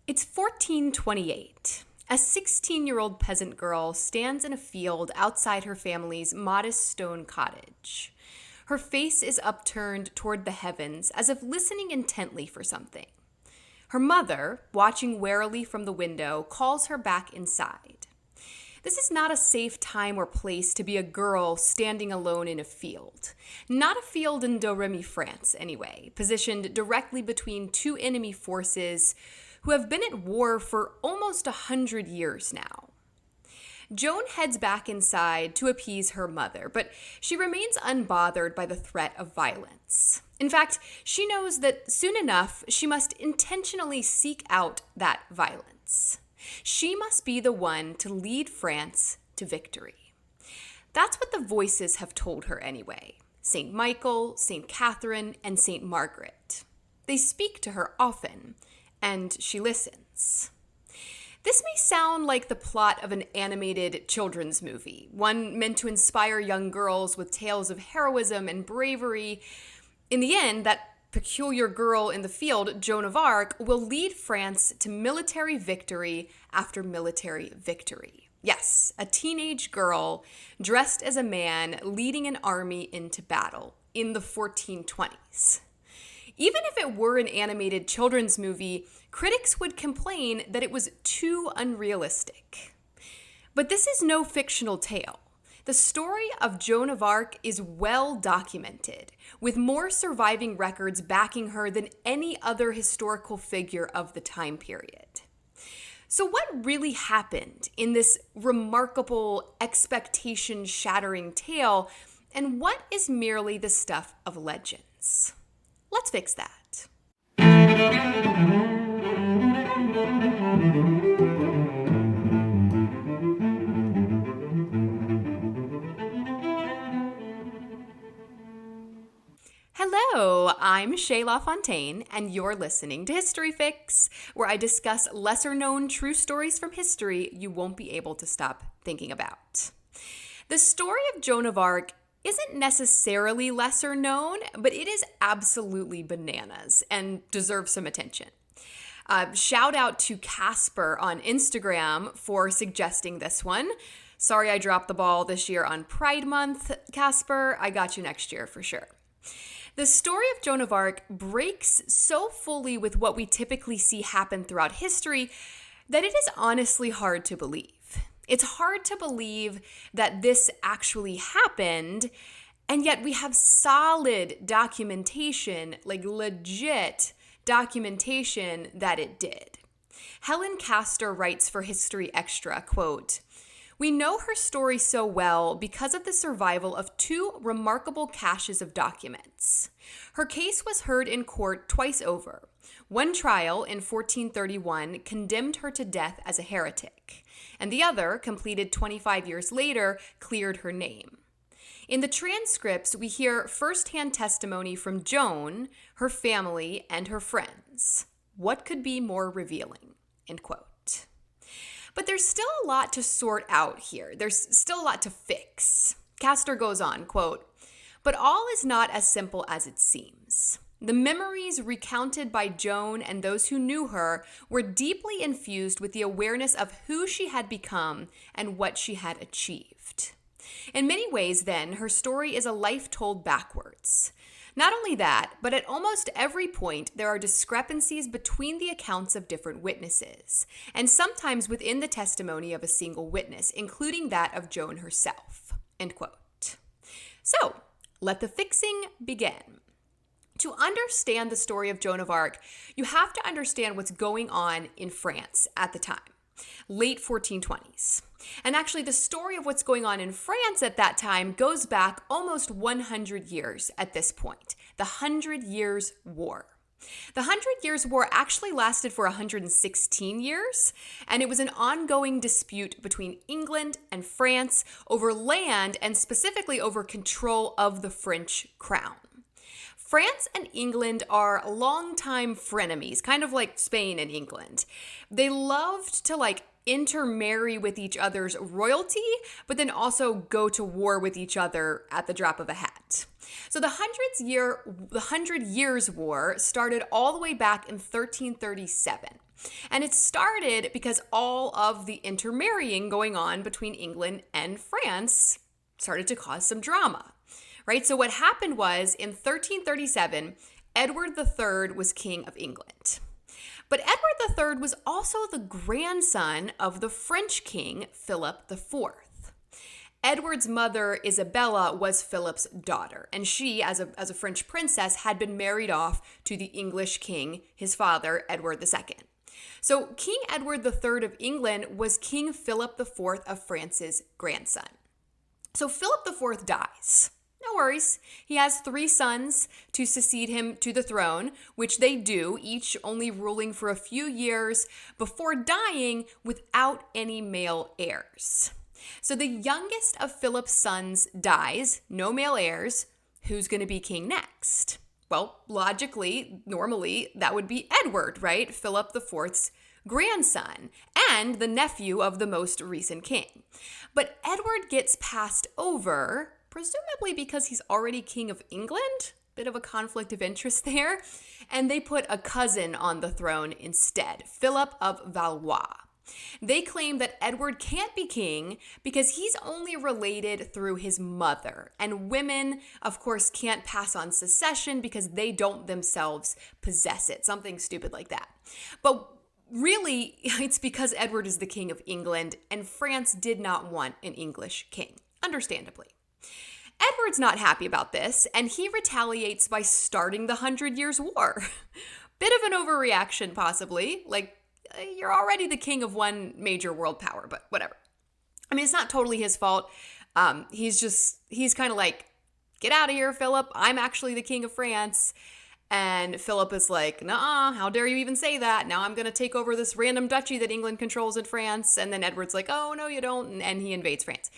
It's 1428. A 16-year-old peasant girl stands in a field outside her family's modest stone cottage. Her face is upturned toward the heavens as if listening intently for something. Her mother, watching warily from the window, calls her back inside. This is not a safe time or place to be a girl standing alone in a field. Not a field in Domremy, France, anyway, positioned directly between two enemy forces who have been at war for almost 100 years now. Joan heads back inside to appease her mother, but she remains unbothered by the threat of violence. In fact, she knows that soon enough, she must intentionally seek out that violence. She must be the one to lead France to victory. That's what the voices have told her anyway. St. Michael, St. Catherine, and St. Margaret. They speak to her often, and she listens. This may sound like the plot of an animated children's movie, one meant to inspire young girls with tales of heroism and bravery. In the end, that peculiar girl in the field, Joan of Arc, will lead France to military victory after military victory. Yes, a teenage girl dressed as a man leading an army into battle in the 1420s. Even if it were an animated children's movie, critics would complain that it was too unrealistic. But this is no fictional tale. The story of Joan of Arc is well documented, with more surviving records backing her than any other historical figure of the time period. So what really happened in this remarkable, expectation-shattering tale, and what is merely the stuff of legends? Let's fix that. Hello, I'm Venmo LaFountaine, and you're listening to History Fix, where I discuss lesser-known true stories from history you won't be able to stop thinking about. The story of Joan of Arc isn't necessarily lesser known, but it is absolutely bananas and deserves some attention. Shout out to Casper on Instagram for suggesting this one. Sorry I dropped the ball this year on Pride Month, Casper. I got you next year for sure. The story of Joan of Arc breaks so fully with what we typically see happen throughout history that it is honestly hard to believe. It's hard to believe that this actually happened, and yet we have solid documentation, like legit documentation that it did. Helen Castor writes for History Extra, quote, "We know her story so well because of the survival of two remarkable caches of documents. Her case was heard in court twice over. One trial in 1431 condemned her to death as a heretic, and the other, completed 25 years later, cleared her name. In the transcripts, we hear firsthand testimony from Joan, her family, and her friends. What could be more revealing?" End quote. But there's still a lot to sort out here. There's still a lot to fix. Castor goes on, quote, "But all is not as simple as it seems. The memories recounted by Joan and those who knew her were deeply infused with the awareness of who she had become and what she had achieved. In many ways, then, her story is a life told backwards. Not only that, but at almost every point, there are discrepancies between the accounts of different witnesses, and sometimes within the testimony of a single witness, including that of Joan herself." End quote. So, let the fixing begin. To understand the story of Joan of Arc, you have to understand what's going on in France at the time, late 1420s. And actually, the story of what's going on in France at that time goes back almost 100 years at this point, the 100 Years' War. The 100 Years' War actually lasted for 116 years, and it was an ongoing dispute between England and France over land and specifically over control of the French crown. France and England are longtime frenemies, kind of like Spain and England. They loved to intermarry with each other's royalty, but then also go to war with each other at the drop of a hat. So the 100 Years' War started all the way back in 1337. And it started because all of the intermarrying going on between England and France started to cause some drama, right? So what happened was in 1337, Edward III was king of England. But Edward III was also the grandson of the French king, Philip IV. Edward's mother, Isabella, was Philip's daughter, and she, as a French princess, had been married off to the English king, his father, Edward II. So King Edward III of England was King Philip IV of France's grandson. So Philip IV dies. No worries. He has 3 sons to succeed him to the throne, which they do, each only ruling for a few years before dying without any male heirs. So the youngest of Philip's sons dies, no male heirs. Who's going to be king next? Well, logically, normally, that would be Edward, right? Philip IV's grandson and the nephew of the most recent king. But Edward gets passed over, presumably because he's already king of England. Bit of a conflict of interest there. And they put a cousin on the throne instead, Philip of Valois. They claim that Edward can't be king because he's only related through his mother. And women, of course, can't pass on succession because they don't themselves possess it. Something stupid like that. But really, it's because Edward is the king of England and France did not want an English king, understandably. Edward's not happy about this, and he retaliates by starting the 100 Years' War. Bit of an overreaction, possibly. Like, you're already the king of one major world power, but whatever. I mean, it's not totally his fault. He's kind of like, get out of here, Philip. I'm actually the king of France. And Philip is like, nah, how dare you even say that? Now I'm going to take over this random duchy that England controls in France. And then Edward's like, oh, no, you don't. And he invades France.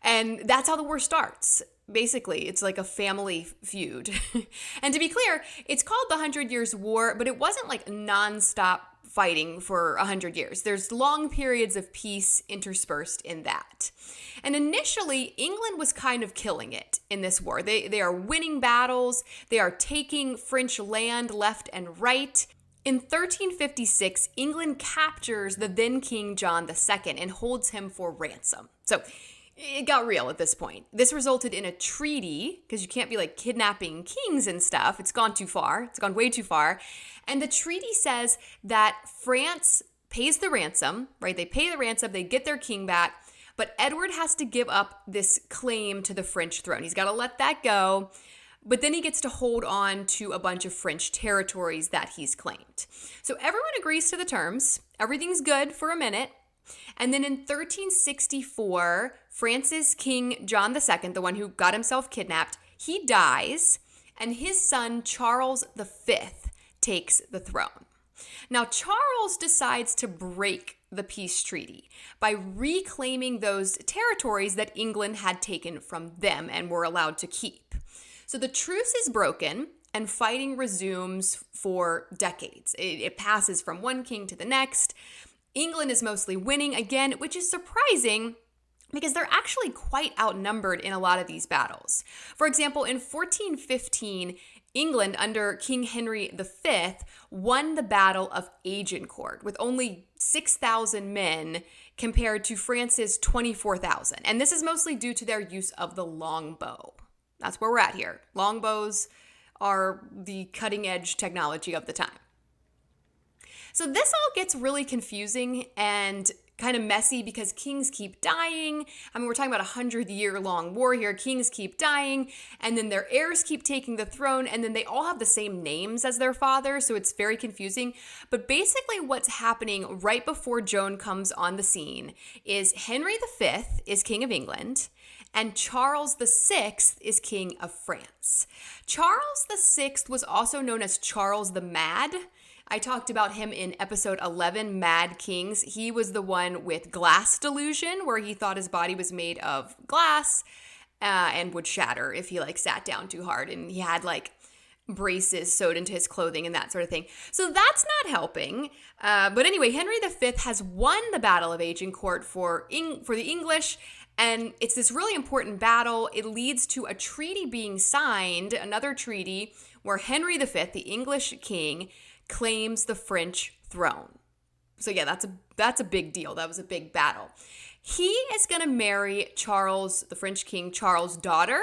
And that's how the war starts. Basically, it's like a family feud. And to be clear, it's called the 100 Years' War, but it wasn't like nonstop fighting for 100 years. There's long periods of peace interspersed in that. And initially, England was kind of killing it in this war. They are winning battles. They are taking French land left and right. In 1356, England captures the then King John II and holds him for ransom. So it got real at this point. This resulted in a treaty, because you can't be like kidnapping kings and stuff. It's gone too far. It's gone way too far. And the treaty says that France pays the ransom, right? They pay the ransom, they get their king back, but Edward has to give up this claim to the French throne. He's got to let that go, but then he gets to hold on to a bunch of French territories that he's claimed. So everyone agrees to the terms. Everything's good for a minute. And then in 1364, France's King John II, the one who got himself kidnapped, he dies, and his son Charles V takes the throne. Now, Charles decides to break the peace treaty by reclaiming those territories that England had taken from them and were allowed to keep. So the truce is broken, and fighting resumes for decades. It passes from one king to the next. England is mostly winning again, which is surprising because they're actually quite outnumbered in a lot of these battles. For example, in 1415, England under King Henry V won the Battle of Agincourt with only 6,000 men compared to France's 24,000. And this is mostly due to their use of the longbow. That's where we're at here. Longbows are the cutting edge technology of the time. So this all gets really confusing and kind of messy because kings keep dying. I mean, we're talking about a 100-year-long war here. Kings keep dying, and then their heirs keep taking the throne, and then they all have the same names as their father, so it's very confusing. But basically what's happening right before Joan comes on the scene is Henry V is king of England, and Charles VI is king of France. Charles VI was also known as Charles the Mad. I talked about him in episode 11, Mad Kings. He was the one with glass delusion, where he thought his body was made of glass and would shatter if he sat down too hard. And he had braces sewed into his clothing and that sort of thing. So that's not helping. But anyway, Henry V has won the Battle of Agincourt for the English. And it's this really important battle. It leads to a treaty being signed, another treaty where Henry V, the English king, claims the French throne. So yeah, that's a big deal. That was a big battle. He is going to marry Charles, the French king, Charles' daughter,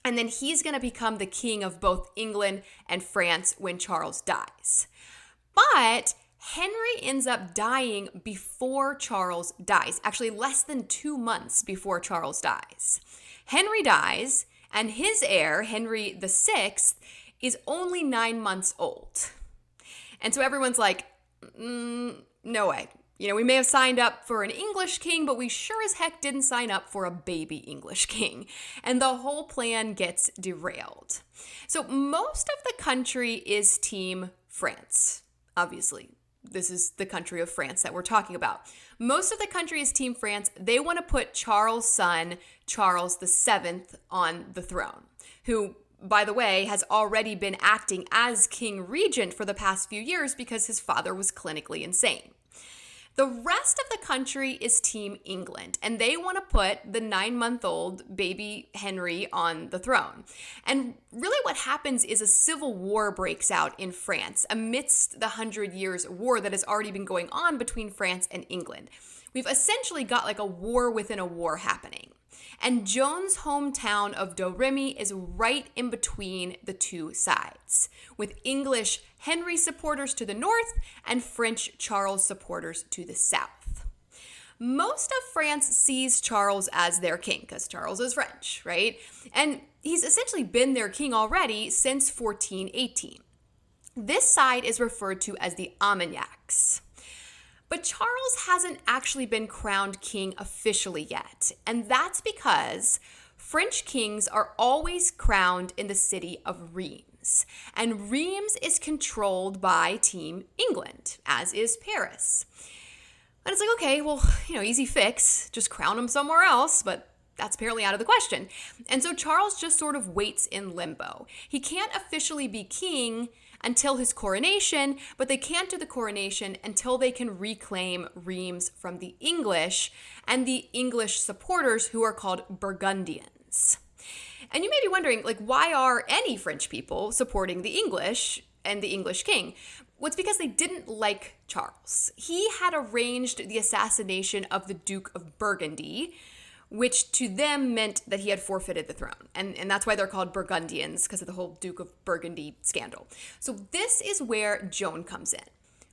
and then he's going to become the king of both England and France when Charles dies. But Henry ends up dying before Charles dies, actually less than 2 months before Charles dies. Henry dies, and his heir, Henry VI, is only 9 months old. And so everyone's like, no way. We may have signed up for an English king, but we sure as heck didn't sign up for a baby English king. And the whole plan gets derailed. So most of the country is Team France. Obviously, this is the country of France that we're talking about. Most of the country is Team France. They want to put Charles' son, Charles VII, on the throne, who, by the way, has already been acting as king regent for the past few years because his father was clinically insane. The rest of the country is Team England, and they want to put the 9-month-old baby Henry on the throne. And really what happens is a civil war breaks out in France amidst the 100 Years' War that has already been going on between France and England. We've essentially got like a war within a war happening. And Joan's hometown of Domremy is right in between the two sides, with English Henry supporters to the north and French Charles supporters to the south. Most of France sees Charles as their king because Charles is French, right? And he's essentially been their king already since 1418. This side is referred to as the Armagnacs. But Charles hasn't actually been crowned king officially yet, and that's because French kings are always crowned in the city of Reims, and Reims is controlled by Team England, as is Paris. And it's like, okay, well, easy fix, just crown him somewhere else, but that's apparently out of the question. And so Charles just sort of waits in limbo. He can't officially be king until his coronation, but they can't do the coronation until they can reclaim Reims from the English and the English supporters who are called Burgundians. And you may be wondering, why are any French people supporting the English and the English king? Well, it's because they didn't like Charles. He had arranged the assassination of the Duke of Burgundy, which to them meant that he had forfeited the throne. And that's why they're called Burgundians, because of the whole Duke of Burgundy scandal. So this is where Joan comes in.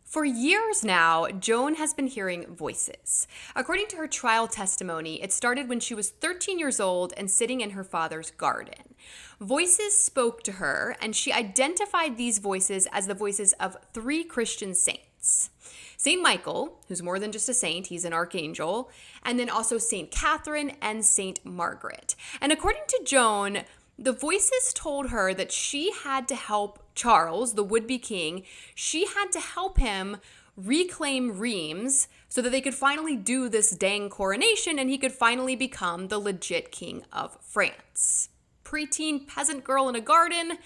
For years now, Joan has been hearing voices. According to her trial testimony, it started when she was 13 years old and sitting in her father's garden. Voices spoke to her, and she identified these voices as the voices of 3 Christian saints. Saint Michael, who's more than just a saint, he's an archangel, and then also Saint Catherine and Saint Margaret. And according to Joan, the voices told her that she had to help Charles, the would-be king, she had to help him reclaim Reims so that they could finally do this dang coronation and he could finally become the legit king of France. Preteen peasant girl in a garden?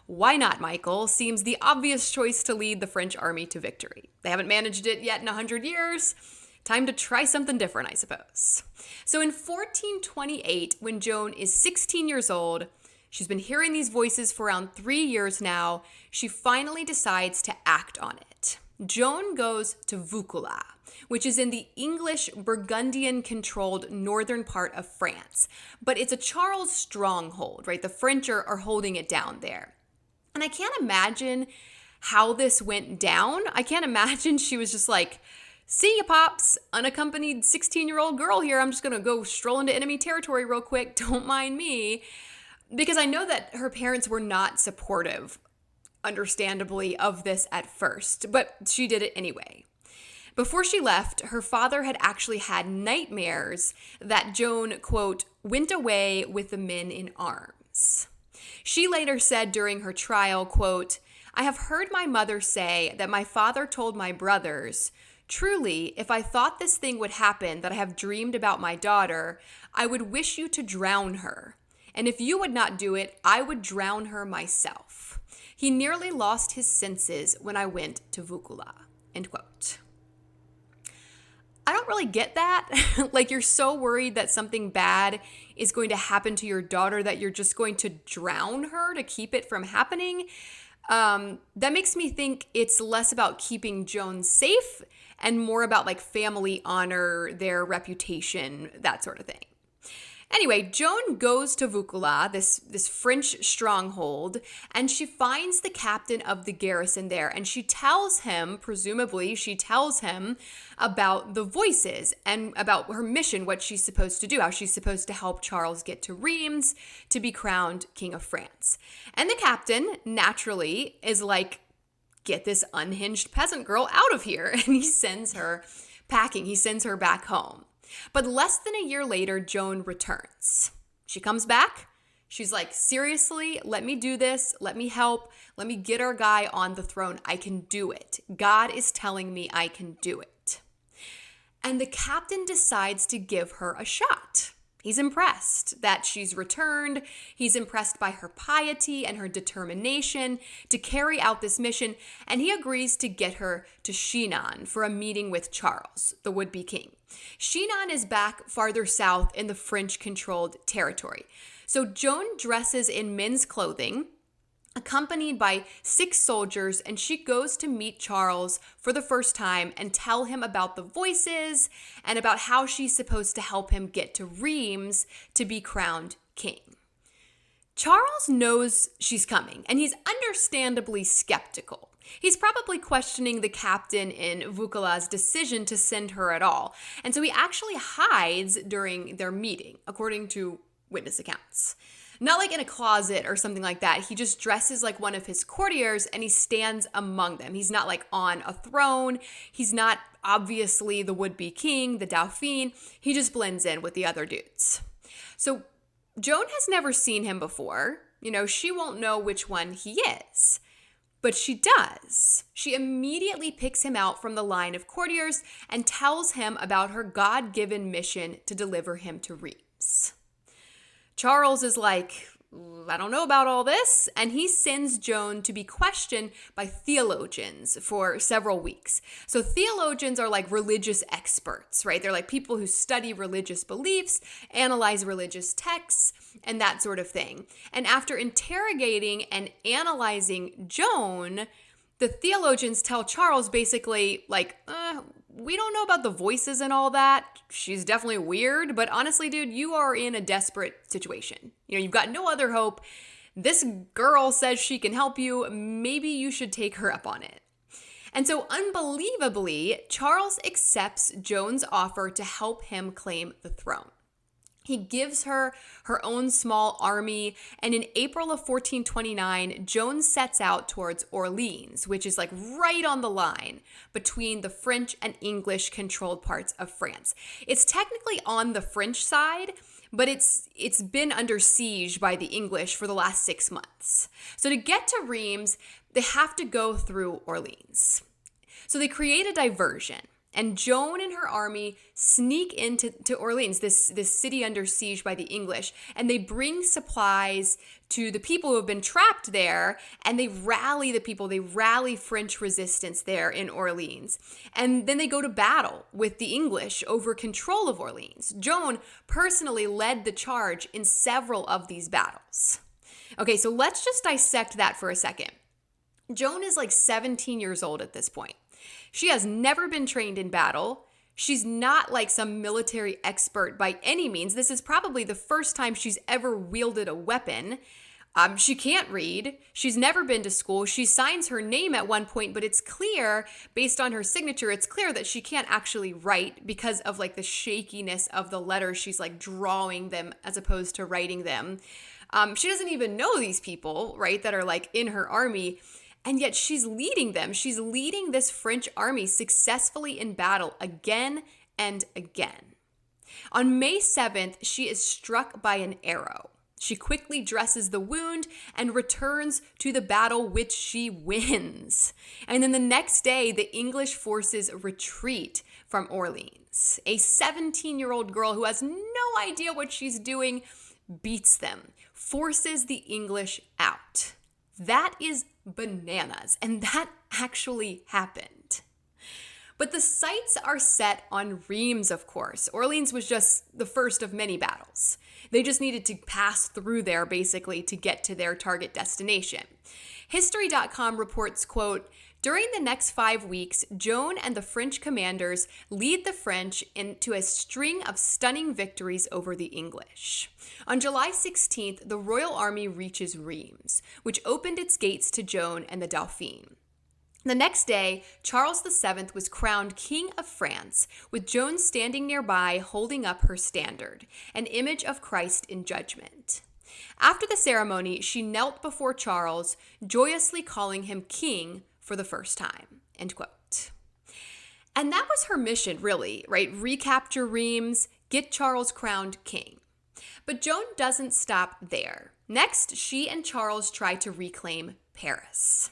Why not, Michael? Seems the obvious choice to lead the French army to victory. They haven't managed it yet in 100 years. Time to try something different, I suppose. So in 1428, when Joan is 16 years old, she's been hearing these voices for around 3 years now, she finally decides to act on it. Joan goes to Vaucouleurs, which is in the English Burgundian-controlled northern part of France. But it's a Charles stronghold, right? The French are holding it down there. And I can't imagine how this went down. I can't imagine she was just like, see ya, Pops, unaccompanied 16-year-old girl here. I'm just going to go stroll into enemy territory real quick. Don't mind me. Because I know that her parents were not supportive, understandably, of this at first. But she did it anyway. Before she left, her father had actually had nightmares that Joan, quote, went away with the men in arms. She later said during her trial, quote, I have heard my mother say that my father told my brothers, truly, if I thought this thing would happen that I have dreamed about my daughter, I would wish you to drown her. And if you would not do it, I would drown her myself. He nearly lost his senses when I went to Vaucouleurs, end quote. I don't really get that. You're so worried that something bad is going to happen to your daughter that you're just going to drown her to keep it from happening. That makes me think it's less about keeping Joan safe and more about like family honor, their reputation, that sort of thing. Anyway, Joan goes to Vaucouleurs, this French stronghold, and she finds the captain of the garrison there, and she tells him, presumably, about the voices and about her mission, what she's supposed to do, how she's supposed to help Charles get to Reims to be crowned King of France. And the captain, naturally, is like, get this unhinged peasant girl out of here, and he sends her packing. He sends her back home. But less than a year later, Joan returns. She comes back. She's like, seriously, let me do this. Let me help. Let me get our guy on the throne. I can do it. God is telling me I can do it. And the captain decides to give her a shot. He's impressed that she's returned. He's impressed by her piety and her determination to carry out this mission. And he agrees to get her to Chinon for a meeting with Charles, the would-be king. Chinon is back farther south in the French-controlled territory. So Joan dresses in men's clothing, accompanied by 6 soldiers, and she goes to meet Charles for the first time and tell him about the voices and about how she's supposed to help him get to Reims to be crowned king. Charles knows she's coming, and he's understandably skeptical. He's probably questioning the captain in Vaucouleurs' decision to send her at all, and so he actually hides during their meeting, according to witness accounts. Not like in a closet or something like that. He just dresses like one of his courtiers and he stands among them. He's not like on a throne. He's not obviously the would-be king, the Dauphin. He just blends in with the other dudes. So Joan has never seen him before. You know, she won't know which one he is. But she does. She immediately picks him out from the line of courtiers and tells him about her God-given mission to deliver him to Reims. Charles is like, I don't know about all this, and he sends Joan to be questioned by theologians for several weeks. So theologians are like religious experts, right? They're like people who study religious beliefs, analyze religious texts, and that sort of thing. And after interrogating and analyzing Joan, the theologians tell Charles basically like, we don't know about the voices and all that. She's definitely weird, but honestly, dude, you are in a desperate situation. You know, you've got no other hope. This girl says she can help you. Maybe you should take her up on it. And so unbelievably, Charles accepts Joan's offer to help him claim the throne. He gives her her own small army, and in April of 1429, Joan sets out towards Orleans, which is like right on the line between the French and English controlled parts of France. It's technically on the French side, but it's been under siege by the English for the last 6 months. So to get to Reims, they have to go through Orleans. So they create a diversion. And Joan and her army sneak into Orleans, this city under siege by the English, and they bring supplies to the people who have been trapped there, and they rally the people, they rally French resistance there in Orleans. And then they go to battle with the English over control of Orleans. Joan personally led the charge in several of these battles. Okay, so let's just dissect that for a second. Joan is like 17 years old at this point. She has never been trained in battle. She's not like some military expert by any means. This is probably the first time she's ever wielded a weapon. She can't read. She's never been to school. She signs her name at one point, but it's clear, based on her signature, it's clear that she can't actually write because of like the shakiness of the letters. She's like drawing them as opposed to writing them. She doesn't even know these people, right, that are like in her army. And yet she's leading them. She's leading this French army successfully in battle again and again. On May 7th, she is struck by an arrow. She quickly dresses the wound and returns to the battle, which she wins. And then the next day, the English forces retreat from Orleans. A 17-year-old girl who has no idea what she's doing beats them, forces the English out. That is bananas, and that actually happened. But the sights are set on Reims, of course. Orleans was just the first of many battles. They just needed to pass through there, basically, to get to their target destination. History.com reports, quote, "During the next 5 weeks, Joan and the French commanders lead the French into a string of stunning victories over the English. On July 16th, the royal army reaches Reims, which opened its gates to Joan and the Dauphin. The next day, Charles VII was crowned King of France, with Joan standing nearby holding up her standard, an image of Christ in judgment. After the ceremony, she knelt before Charles, joyously calling him king for the first time," end quote. And that was her mission, really, right? Recapture Reims, get Charles crowned king. But Joan doesn't stop there. Next, she and Charles try to reclaim Paris.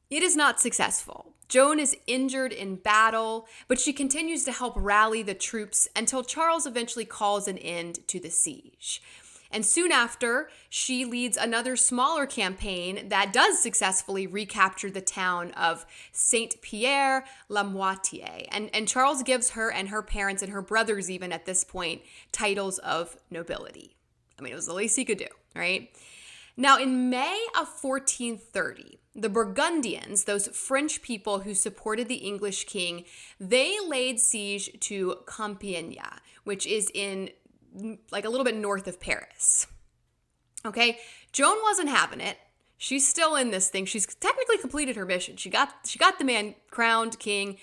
It is not successful. Joan is injured in battle, but she continues to help rally the troops until Charles eventually calls an end to the siege. And soon after, she leads another smaller campaign that does successfully recapture the town of Saint-Pierre-la-Moitié. And Charles gives her and her parents and her brothers even at this point titles of nobility. I mean, it was the least he could do, right? Now, in May of 1430, the Burgundians, those French people who supported the English king, they laid siege to Compiègne, which is in like a little bit north of Paris. Okay, Joan wasn't having it. She's still in this thing. She's technically completed her mission. She got the man crowned king.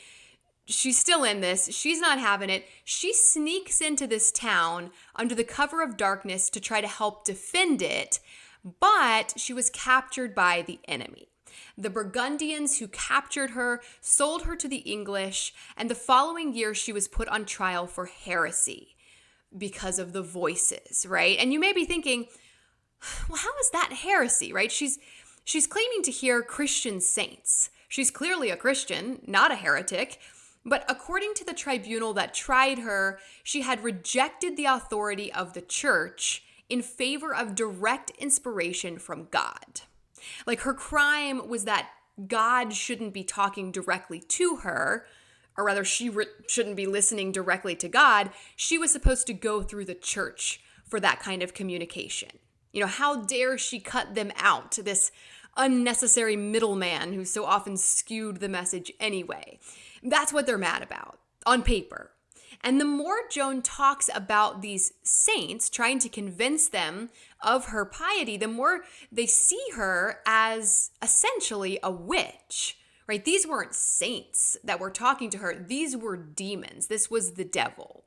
She's still in this. She's not having it. She sneaks into this town under the cover of darkness to try to help defend it, but she was captured by the enemy. The Burgundians who captured her sold her to the English, and the following year she was put on trial for heresy because of the voices, right? And you may be thinking, well, how is that heresy, right? She's claiming to hear Christian saints. She's clearly a Christian, not a heretic. But according to the tribunal that tried her, she had rejected the authority of the church in favor of direct inspiration from God. Like, her crime was that God shouldn't be talking directly to her, or rather she shouldn't be listening directly to God. She was supposed to go through the church for that kind of communication. You know, how dare she cut them out, this unnecessary middleman who so often skewed the message anyway. That's what they're mad about, on paper. And the more Joan talks about these saints, trying to convince them of her piety, the more they see her as essentially a witch, right? These weren't saints that were talking to her. These were demons. This was the devil.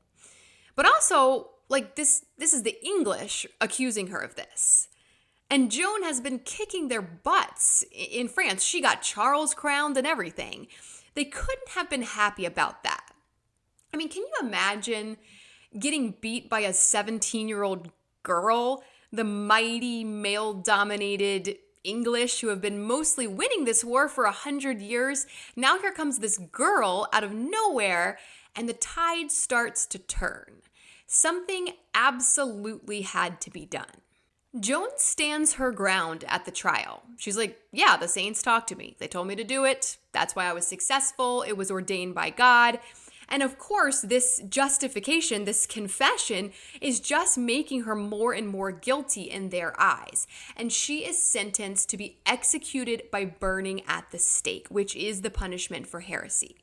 But also, like, this is the English accusing her of this. And Joan has been kicking their butts in France. She got Charles crowned and everything. They couldn't have been happy about that. I mean, can you imagine getting beat by a 17-year-old girl, the mighty male-dominated English who have been mostly winning this war for 100 years? Now here comes this girl out of nowhere, and the tide starts to turn. Something absolutely had to be done. Joan stands her ground at the trial. She's like, yeah, the saints talked to me. They told me to do it. That's why I was successful. It was ordained by God. And of course, this justification, this confession, is just making her more and more guilty in their eyes. And she is sentenced to be executed by burning at the stake, which is the punishment for heresy.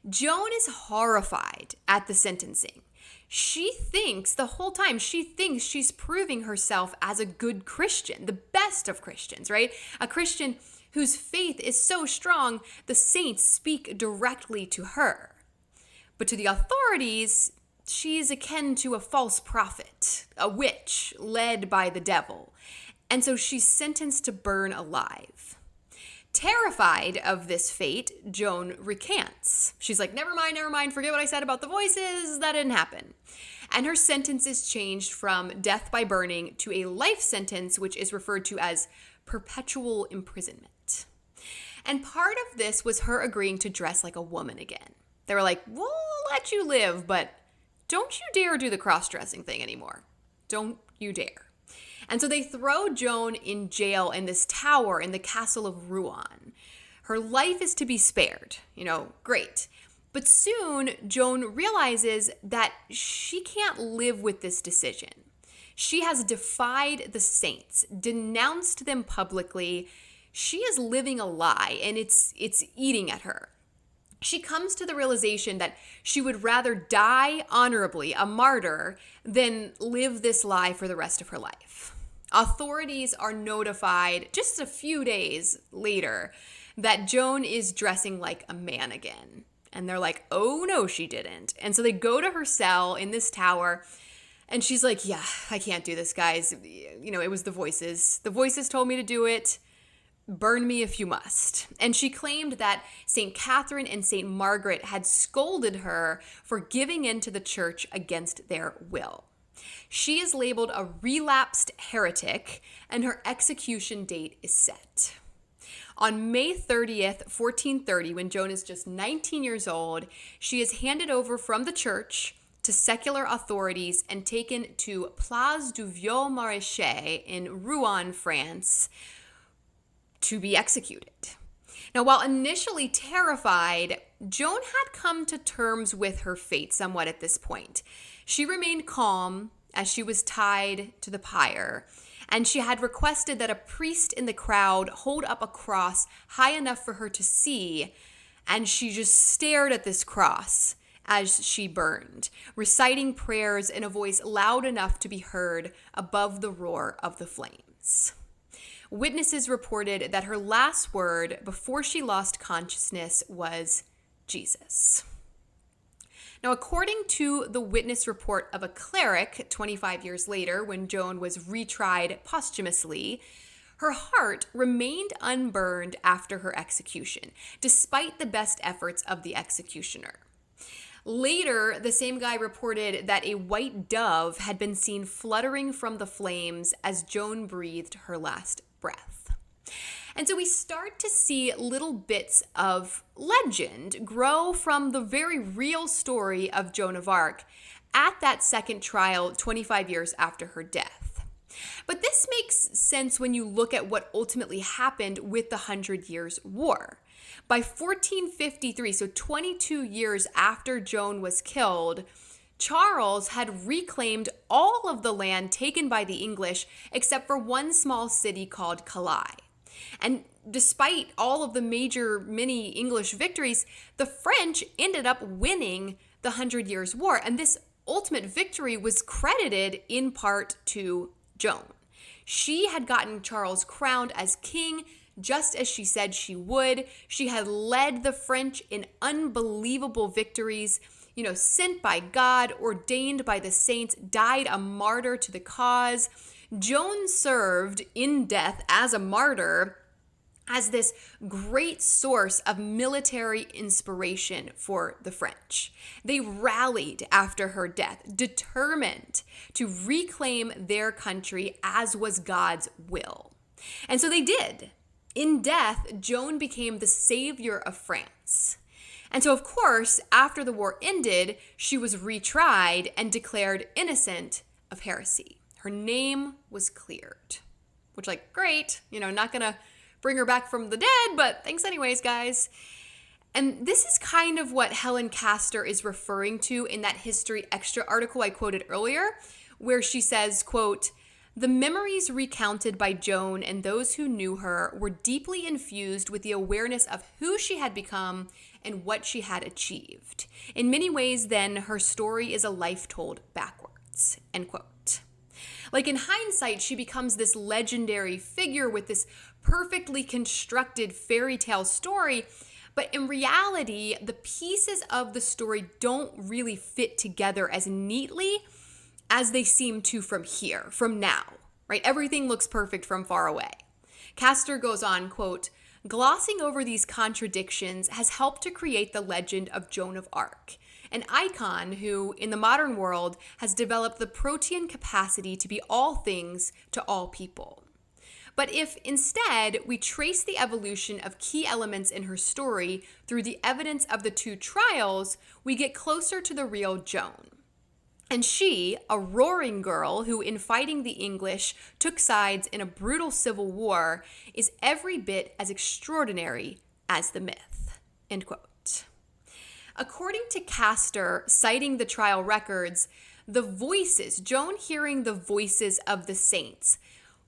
Joan is horrified at the sentencing. She thinks the whole time, she's proving herself as a good Christian, the best of Christians, right? A Christian whose faith is so strong, the saints speak directly to her. But to the authorities, she's akin to a false prophet, a witch led by the devil. And so she's sentenced to burn alive. Terrified of this fate, Joan recants. She's like, never mind, forget what I said about the voices, that didn't happen. And her sentence is changed from death by burning to a life sentence, which is referred to as perpetual imprisonment. And part of this was her agreeing to dress like a woman again. They were like, we'll let you live, but don't you dare do the cross-dressing thing anymore. Don't you dare. And so they throw Joan in jail in this tower in the castle of Rouen. Her life is to be spared. Great. But soon, Joan realizes that she can't live with this decision. She has defied the saints, denounced them publicly. she is living a lie and it's eating at her. She comes to the realization that she would rather die honorably, a martyr, than live this lie for the rest of her life. Authorities are notified just a few days later that Joan is dressing like a man again. And they're like, oh no, she didn't. And so they go to her cell in this tower and she's like, yeah, I can't do this, guys. It was the voices. The voices told me to do it. Burn me if you must. And she claimed that St. Catherine and St. Margaret had scolded her for giving in to the church against their will. She is labeled a relapsed heretic, and her execution date is set. On May 30th, 1430, when Joan is just 19 years old, she is handed over from the church to secular authorities and taken to Place du Vieux Marché in Rouen, France, to be executed. Now, while initially terrified, Joan had come to terms with her fate somewhat at this point. She remained calm as she was tied to the pyre, and she had requested that a priest in the crowd hold up a cross high enough for her to see, and she just stared at this cross as she burned, reciting prayers in a voice loud enough to be heard above the roar of the flames. Witnesses reported that her last word before she lost consciousness was Jesus. Now, according to the witness report of a cleric 25 years later, when Joan was retried posthumously, her heart remained unburned after her execution, despite the best efforts of the executioner. Later, the same guy reported that a white dove had been seen fluttering from the flames as Joan breathed her last breath. And so we start to see little bits of legend grow from the very real story of Joan of Arc at that second trial 25 years after her death. But this makes sense when you look at what ultimately happened with the 100 Years' War. By 1453, so 22 years after Joan was killed, Charles had reclaimed all of the land taken by the English except for one small city called Calais. And despite all of the major mini English victories, the French ended up winning the 100 Years' War. And this ultimate victory was credited in part to Joan. She had gotten Charles crowned as king just as she said she would. She had led the French in unbelievable victories, sent by God, ordained by the saints, died a martyr to the cause. Joan served in death as a martyr as this great source of military inspiration for the French. They rallied after her death, determined to reclaim their country as was God's will. And so they did. In death, Joan became the savior of France. And so, of course, after the war ended, she was retried and declared innocent of heresy. Her name was cleared, which, great, not going to bring her back from the dead, but thanks anyways, guys. And this is kind of what Helen Castor is referring to in that History Extra article I quoted earlier, where she says, quote, "The memories recounted by Joan and those who knew her were deeply infused with the awareness of who she had become and what she had achieved. In many ways, then, her story is a life told backwards," end quote. In hindsight, she becomes this legendary figure with this perfectly constructed fairy tale story, but in reality, the pieces of the story don't really fit together as neatly as they seem to from now, right? Everything looks perfect from far away. Castor goes on, quote, "Glossing over these contradictions has helped to create the legend of Joan of Arc, an icon who, in the modern world, has developed the protean capacity to be all things to all people. But if instead we trace the evolution of key elements in her story through the evidence of the two trials, we get closer to the real Joan. And she, a roaring girl who, in fighting the English, took sides in a brutal civil war, is every bit as extraordinary as the myth," end quote. According to Castor, citing the trial records, the voices, Joan hearing the voices of the saints,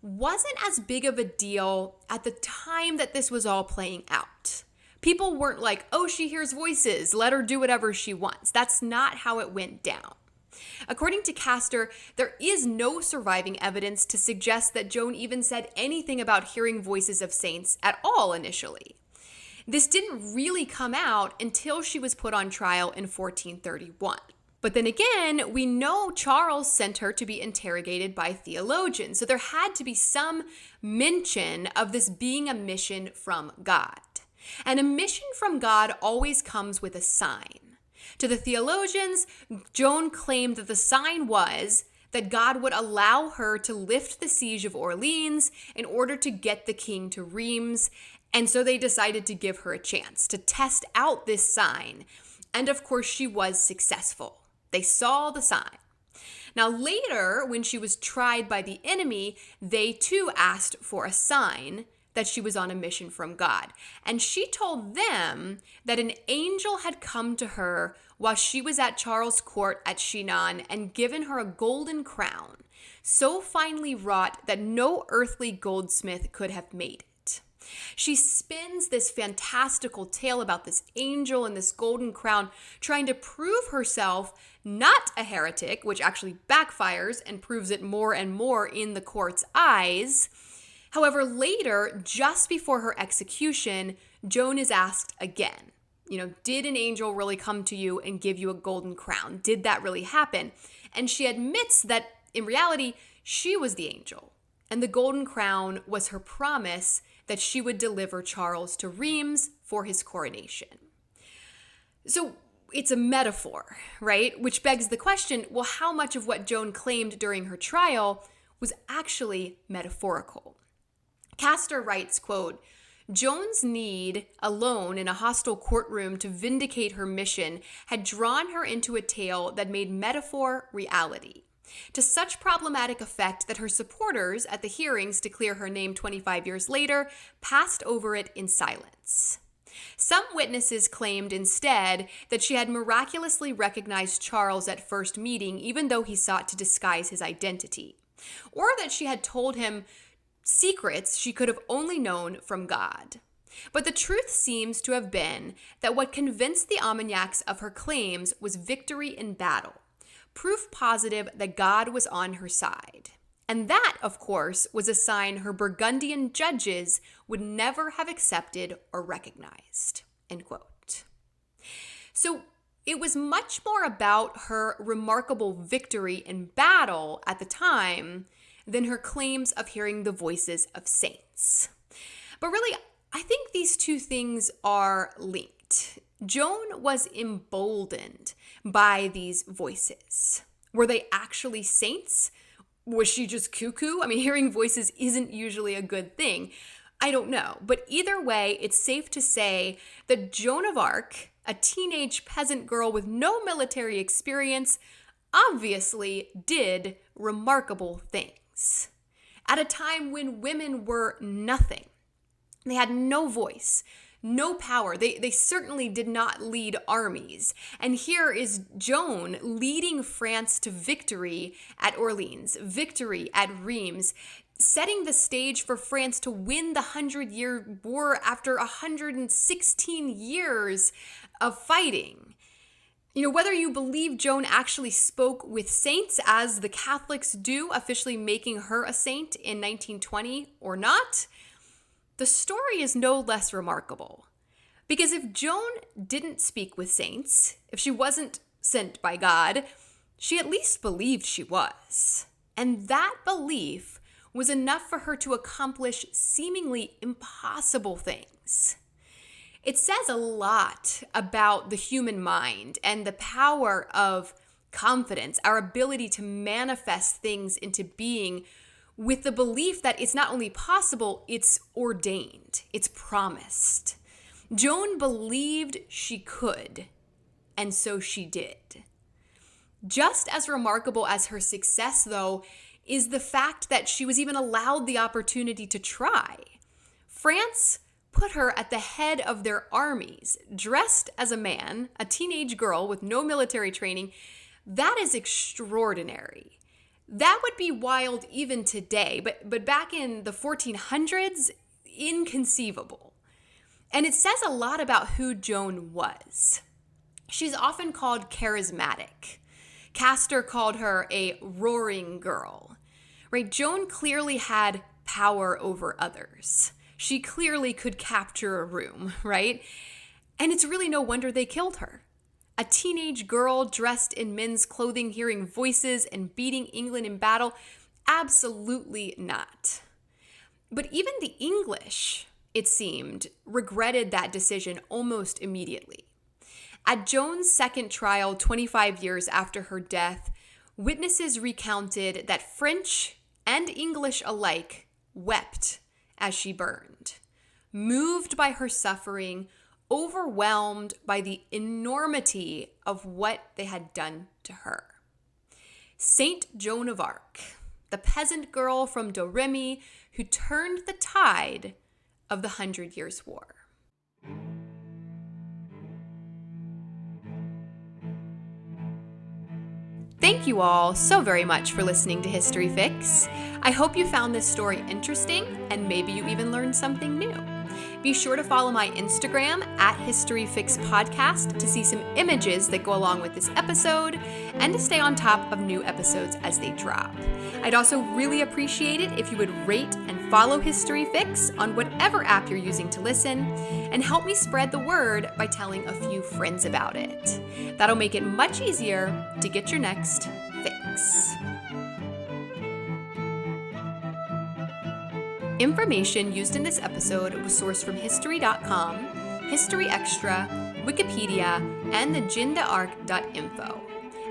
wasn't as big of a deal at the time that this was all playing out. People weren't like, oh, she hears voices, let her do whatever she wants. That's not how it went down. According to Castor, there is no surviving evidence to suggest that Joan even said anything about hearing voices of saints at all initially. This didn't really come out until she was put on trial in 1431. But then again, we know Charles sent her to be interrogated by theologians, so there had to be some mention of this being a mission from God. And a mission from God always comes with a sign. To the theologians, Joan claimed that the sign was that God would allow her to lift the siege of Orleans in order to get the king to Reims, and so they decided to give her a chance to test out this sign. And of course, she was successful. They saw the sign. Now later, when she was tried by the enemy, they too asked for a sign that she was on a mission from God. And she told them that an angel had come to her while she was at Charles' court at Chinon and given her a golden crown, so finely wrought that no earthly goldsmith could have made it. She spins this fantastical tale about this angel and this golden crown, trying to prove herself not a heretic, which actually backfires and proves it more and more in the court's eyes. However, later, just before her execution, Joan is asked again, did an angel really come to you and give you a golden crown? Did that really happen? And she admits that in reality, she was the angel. And the golden crown was her promise that she would deliver Charles to Reims for his coronation. So it's a metaphor, right? Which begs the question, well, how much of what Joan claimed during her trial was actually metaphorical? Castor writes, quote, Joan's need alone in a hostile courtroom to vindicate her mission had drawn her into a tale that made metaphor reality, to such problematic effect that her supporters at the hearings to clear her name 25 years later passed over it in silence. Some witnesses claimed instead that she had miraculously recognized Charles at first meeting, even though he sought to disguise his identity, or that she had told him secrets she could have only known from God. But the truth seems to have been that what convinced the Armagnacs of her claims was victory in battle, proof positive that God was on her side. And that, of course, was a sign her Burgundian judges would never have accepted or recognized. End quote. So it was much more about her remarkable victory in battle at the time than her claims of hearing the voices of saints. But really, I think these two things are linked. Joan was emboldened by these voices. Were they actually saints? Was she just cuckoo? I mean, hearing voices isn't usually a good thing. I don't know. But either way, it's safe to say that Joan of Arc, a teenage peasant girl with no military experience, obviously did remarkable things. At a time when women were nothing. They had no voice, no power. They certainly did not lead armies. And here is Joan leading France to victory at Orleans, victory at Reims, setting the stage for France to win the 100-Year War after 116 years of fighting. Whether you believe Joan actually spoke with saints, as the Catholics do, officially making her a saint in 1920 or not, the story is no less remarkable. Because if Joan didn't speak with saints, if she wasn't sent by God, she at least believed she was. And that belief was enough for her to accomplish seemingly impossible things. It says a lot about the human mind and the power of confidence, our ability to manifest things into being with the belief that it's not only possible, it's ordained, it's promised. Joan believed she could, and so she did. Just as remarkable as her success, though, is the fact that she was even allowed the opportunity to try. France put her at the head of their armies, dressed as a man, a teenage girl with no military training. That is extraordinary. That would be wild even today, but back in the 1400s, inconceivable. And it says a lot about who Joan was. She's often called charismatic. Castor called her a roaring girl, right? Joan clearly had power over others. She clearly could capture a room, right? And it's really no wonder they killed her. A teenage girl dressed in men's clothing, hearing voices and beating England in battle? Absolutely not. But even the English, it seemed, regretted that decision almost immediately. At Joan's second trial, 25 years after her death, witnesses recounted that French and English alike wept as she burned, moved by her suffering, overwhelmed by the enormity of what they had done to her. Saint Joan of Arc, the peasant girl from Domremy who turned the tide of the 100 Years' War. Thank you all so very much for listening to History Fix. I hope you found this story interesting and maybe you even learned something new. Be sure to follow my Instagram at History Fix Podcast to see some images that go along with this episode and to stay on top of new episodes as they drop. I'd also really appreciate it if you would rate and follow History Fix on whatever app you're using to listen and help me spread the word by telling a few friends about it. That'll make it much easier to get your next fix. Information used in this episode was sourced from History.com, History Extra, Wikipedia, and the jindaarc.info.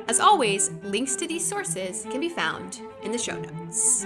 As always, links to these sources can be found in the show notes.